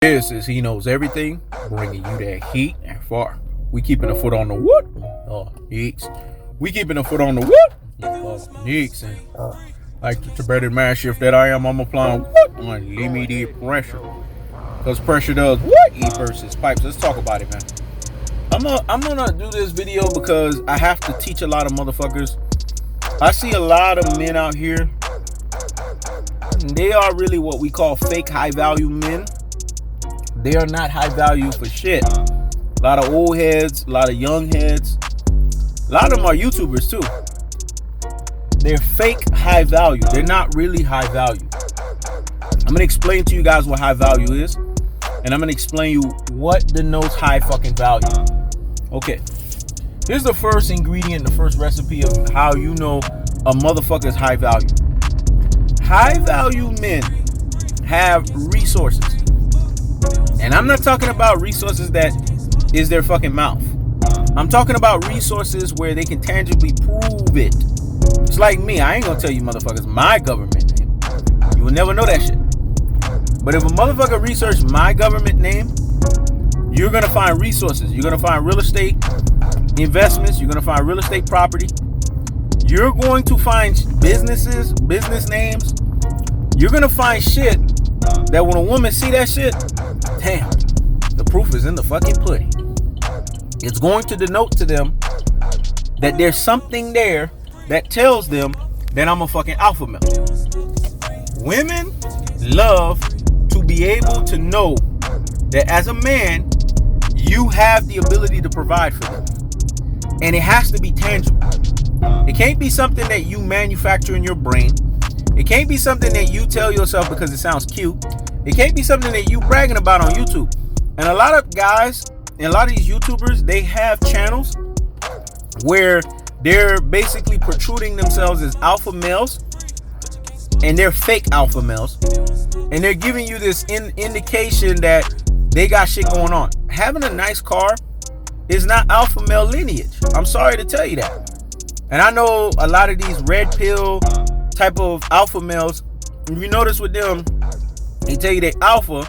This is He Knows Everything, bringing you that heat and far. We keeping a foot on the what? Nicks. We keeping a foot on the what? Nicks. And like the Tibetan man shift that I am, I'm applying what? Unlimited pressure. Because pressure does what? E versus pipes. Let's talk about it, man. I'm gonna do this video because I have to teach a lot of motherfuckers. I see a lot of men out here. They are really what we call fake high value men. They are not high value for shit. A lot of old heads, a lot of young heads. A lot of them are YouTubers too. They're fake high value. They're not really high value. I'm going to explain to you guys what high value is. And I'm going to explain you what denotes high fucking value. Okay. Here's the first ingredient, the first recipe of how you know a motherfucker's high value. High value men have resources. And I'm not talking about resources that is their fucking mouth. I'm talking about resources where they can tangibly prove it. It's like me. I ain't gonna tell you motherfuckers my government name. You will never know that shit. But if a motherfucker research my government name, you're gonna find resources. You're gonna find real estate investments. You're gonna find real estate property. You're going to find businesses, business names. You're gonna find shit that when a woman see that shit, damn, the proof is in the fucking pudding. It's going to denote to them that there's something there that tells them that I'm a fucking alpha male. Women love to be able to know that as a man, you have the ability to provide for them. And it has to be tangible. It can't be something that you manufacture in your brain. It can't be something that you tell yourself because it sounds cute. It can't be something that you bragging about on YouTube. And a lot of guys and a lot of these YouTubers, they have channels where they're basically protruding themselves as alpha males. And they're fake alpha males. And they're giving you this indication that they got shit going on. Having a nice car is not alpha male lineage. I'm sorry to tell you that. And I know a lot of these red pill type of alpha males, if you notice with them, they tell you they alpha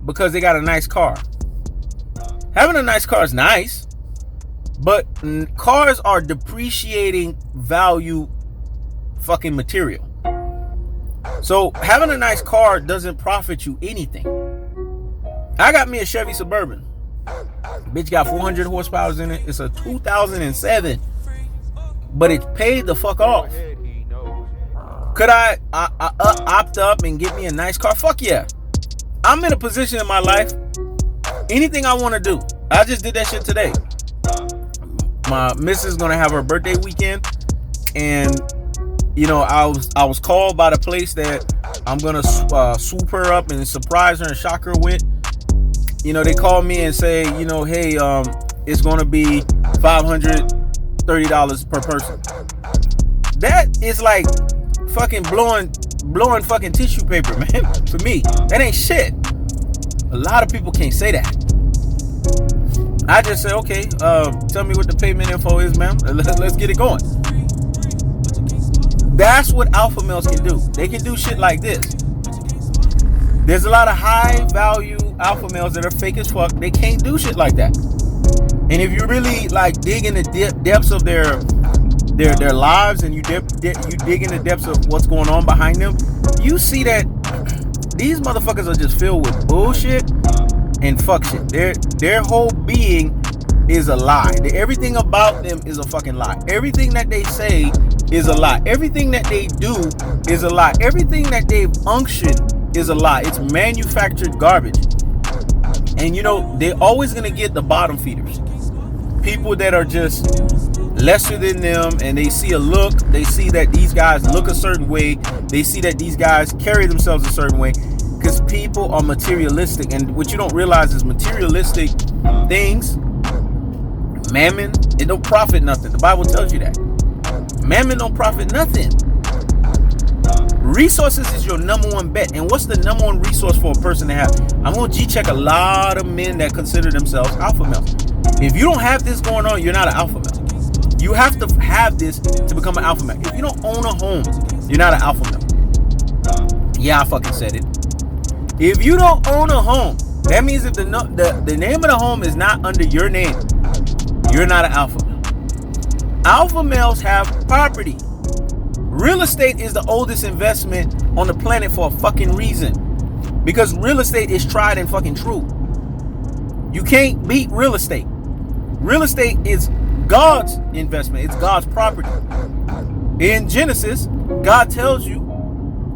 because they got a nice car. Having a nice car is nice, but cars are depreciating value fucking material. So having a nice car doesn't profit you anything. I got me a Chevy Suburban. Bitch got 400 horsepower in it. It's a 2007, but it's paid the fuck off. Could I opt up and get me a nice car? Fuck yeah. I'm in a position in my life. Anything I want to do. I just did that shit today. My missus is gonna have her birthday weekend, and you know I was called by the place that I'm gonna swoop her up and surprise her and shock her with. You know, they called me and say, you know, hey, it's gonna be $530 per person. That is like fucking blowing fucking tissue paper, man. For me, that ain't shit. A lot of people can't say that. I just say, okay, tell me what the payment info is, ma'am. Let's get it going. That's what alpha males can do. They can do shit like this. There's a lot of high value alpha males that are fake as fuck. They can't do shit like that. And if you really like dig in the depths of their lives, and you dig in the depths of what's going on behind them, you see that these motherfuckers are just filled with bullshit and fuck shit. Their whole being is a lie. Everything about them is a fucking lie. Everything that they say is a lie. Everything that they do is a lie. Everything that they've unctioned is a lie. It's manufactured garbage. And you know, they're always gonna get the bottom feeders. People that are just lesser than them, and they see a look, they see that these guys look a certain way, they see that these guys carry themselves a certain way, because people are materialistic. And what you don't realize is materialistic things, mammon, it don't profit nothing. The Bible tells you that. Mammon don't profit nothing. Resources is your number one bet. And what's the number one resource for a person to have? I'm going to G-check a lot of men that consider themselves alpha males. If you don't have this going on, you're not an alpha male. You have to have this to become an alpha male. If you don't own a home, you're not an alpha male. Yeah, I fucking said it. If you don't own a home, that means if the name of the home is not under your name, you're not an alpha male. Alpha males have property. Real estate is the oldest investment on the planet for a fucking reason. Because real estate is tried and fucking true. You can't beat real estate. Real estate is God's investment. It's God's property. In Genesis, God tells you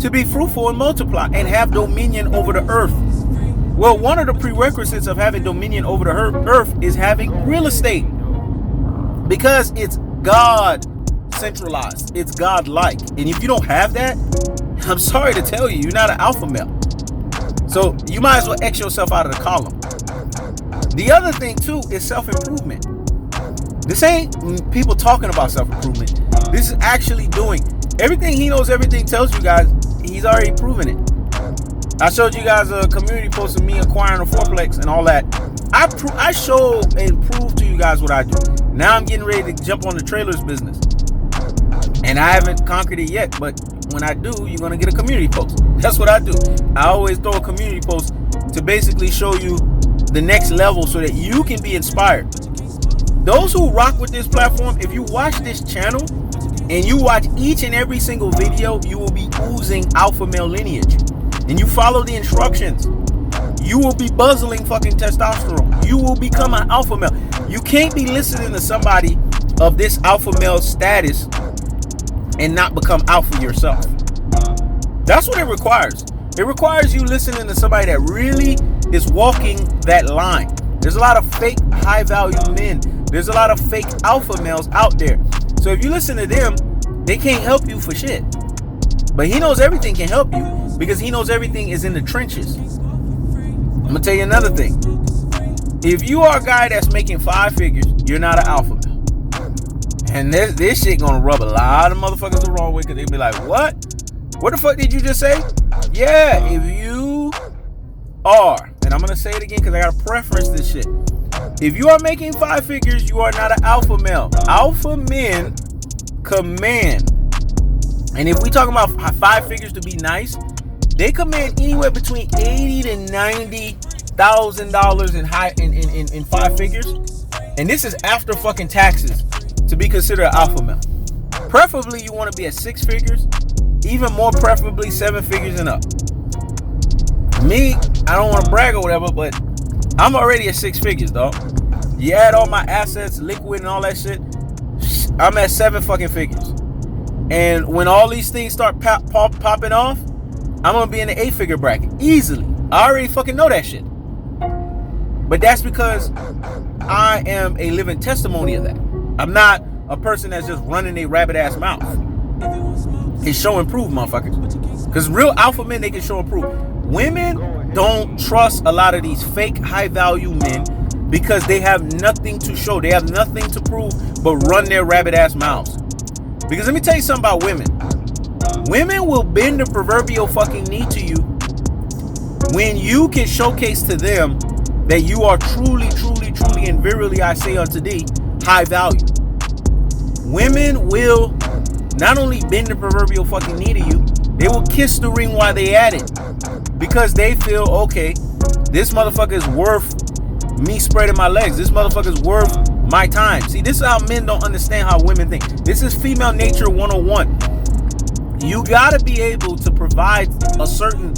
to be fruitful and multiply and have dominion over the earth. Well, one of the prerequisites of having dominion over the earth is having real estate. Because it's God centralized. It's God-like. And if you don't have that, I'm sorry to tell you, you're not an alpha male. So you might as well X yourself out of the column. The other thing too is self-improvement. This ain't people talking about self-improvement. This is actually doing. Everything he knows, everything tells you guys, he's already proven it. I showed you guys a community post of me acquiring a fourplex and all that. I show and prove to you guys what I do. Now I'm getting ready to jump on the trailers business. And I haven't conquered it yet, but when I do, you're going to get a community post. That's what I do. I always throw a community post to basically show you the next level so that you can be inspired. Those who rock with this platform, if you watch this channel and you watch each and every single video, you will be oozing alpha male lineage. And you follow the instructions, you will be buzzing fucking testosterone. You will become an alpha male. You can't be listening to somebody of this alpha male status and not become alpha yourself. That's what it requires. It requires you listening to somebody that really is walking that line. There's a lot of fake high value men. There's a lot of fake alpha males out there. So if you listen to them, they can't help you for shit. But he knows everything can help you because he knows everything is in the trenches. I'm gonna tell you another thing. If you are a guy that's making 5 figures, you're not an alpha male. And this shit gonna rub a lot of motherfuckers the wrong way because they be like, what? What the fuck did you just say? Yeah, if you are, and I'm gonna say it again because I gotta preference this shit. If you are making 5 figures, you are not an alpha male. Alpha men command. And if we talking about 5 figures to be nice, they command anywhere between $80,000 to $90,000 in 5 figures. And this is after fucking taxes to be considered an alpha male. Preferably you want to be at 6 figures, even more preferably 7 figures and up. Me, I don't want to brag or whatever, but I'm already at 6 figures, dog. You add all my assets, liquid and all that shit, I'm at 7 fucking figures. And when all these things start popping off, I'm gonna be in the 8-figure bracket easily. I already fucking know that shit. But that's because I am a living testimony of that. I'm not a person that's just running a rabbit ass mouth. Can show and prove, motherfuckers. Because real alpha men, they can show and prove. Women don't trust a lot of these fake high value men because they have nothing to show. They have nothing to prove but run their rabbit ass mouths. Because let me tell you something about women. Women will bend the proverbial fucking knee to you when you can showcase to them that you are truly, truly, truly, and verily I say unto thee, high value. Women will not only bend the proverbial fucking knee to you, they will kiss the ring while they at it. Because they feel, okay, this motherfucker is worth me spreading my legs. This motherfucker is worth my time. See, this is how men don't understand how women think. This is female nature 101. You gotta be able to provide a certain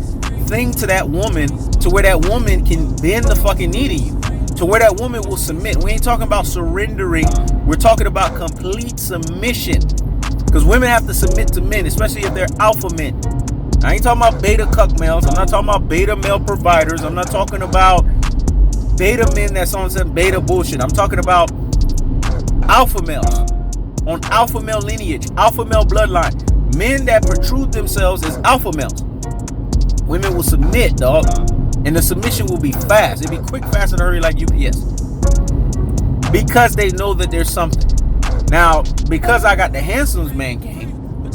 thing to that woman to where that woman can bend the fucking knee to you, to where that woman will submit. We ain't talking about surrendering. We're talking about complete submission. Because women have to submit to men, especially if they're alpha men. I ain't talking about beta cuck males. I'm not talking about beta male providers. I'm not talking about beta men that's on some beta bullshit. I'm talking about alpha males on alpha male lineage, alpha male bloodline. Men that protrude themselves as alpha males. Women will submit, dog. And the submission will be fast. It'll be quick, fast, and hurry like UPS. Because they know that there's something. Now, because I got the handsome man game,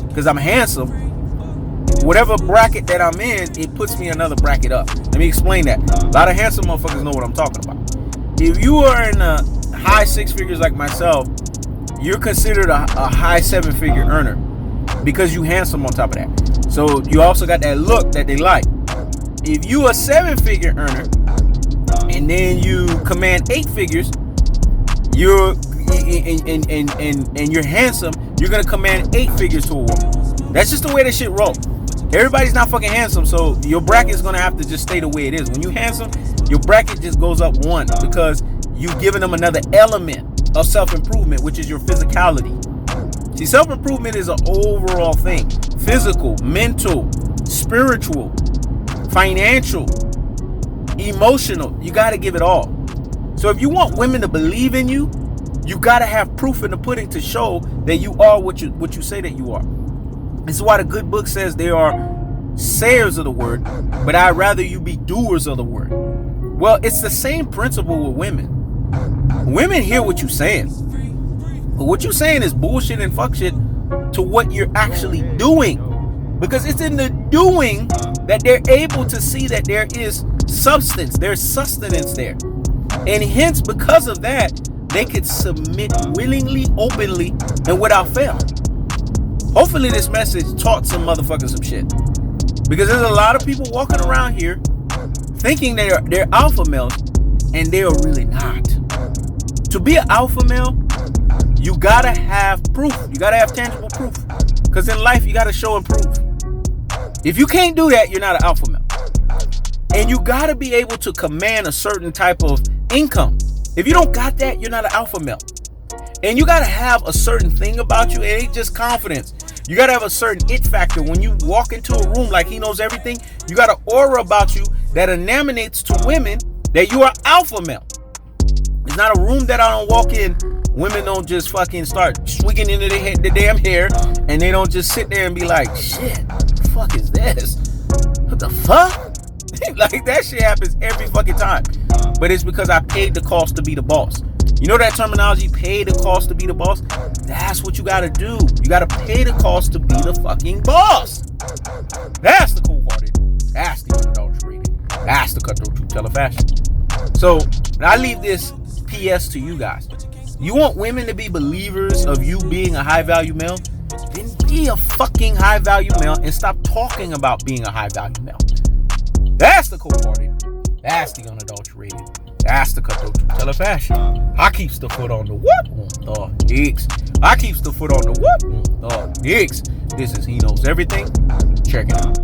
because I'm handsome, whatever bracket that I'm in, it puts me another bracket up. Let me explain that. A lot of handsome motherfuckers know what I'm talking about. If you are in the high 6 figures like myself, you're considered a high 7-figure earner because you handsome on top of that. So you also got that look that they like. if you a 7-figure earner and then you command 8 figures, you're and you're handsome, you're gonna command 8 figures to a woman. That's just the way that shit roll. Everybody's not fucking handsome, so your bracket's gonna have to just stay the way it is. When you handsome, your bracket just goes up 1 because you've given them another element of self-improvement, which is your physicality. See, self-improvement is an overall thing. Physical, mental, spiritual, financial, emotional. You gotta give it all. So if you want women to believe in you, you gotta have proof in the pudding to show that you are what you say that you are. This is why the good book says they are sayers of the word, but I'd rather you be doers of the word. Well, it's the same principle with women. Women hear what you're saying, but what you're saying is bullshit and fuck shit to what you're actually doing, because it's in the doing that they're able to see that there is substance, there's sustenance there, and hence because of that they could submit willingly, openly, and without fail. Hopefully this message taught some motherfuckers some shit, because there's a lot of people walking around here thinking they're alpha males, and they are really not. To be an alpha male, you gotta have proof. You gotta have tangible proof, because in life you gotta show and prove. If you can't do that, you're not an alpha male. And you gotta be able to command a certain type of income. If you don't got that, you're not an alpha male. And you gotta have a certain thing about you. It ain't just confidence. You gotta have a certain it factor. When you walk into a room like he knows everything, you got an aura about you that emanates to women that you are alpha male. It's not a room that I don't walk in. Women don't just fucking start swigging into the damn hair, and they don't just sit there and be like, shit, what the fuck is this? What the fuck? Like, that shit happens every fucking time. But it's because I paid the cost to be the boss. You know that terminology, pay the cost to be the boss? That's what you gotta do. You gotta pay the cost to be the fucking boss. That's the cold-hearted. That's the unadulterated. That's the cutthroat true teller fashion. So, I leave this PS to you guys. You want women to be believers of you being a high-value male? Then be a fucking high-value male and stop talking about being a high-value male. That's the cold-hearted. That's the unadulterated. That's the cutthroat true teller fashion. I keeps the foot on the what? On the dicks. I keeps the foot on the what? On the dicks. This is He Knows Everything. Check it out.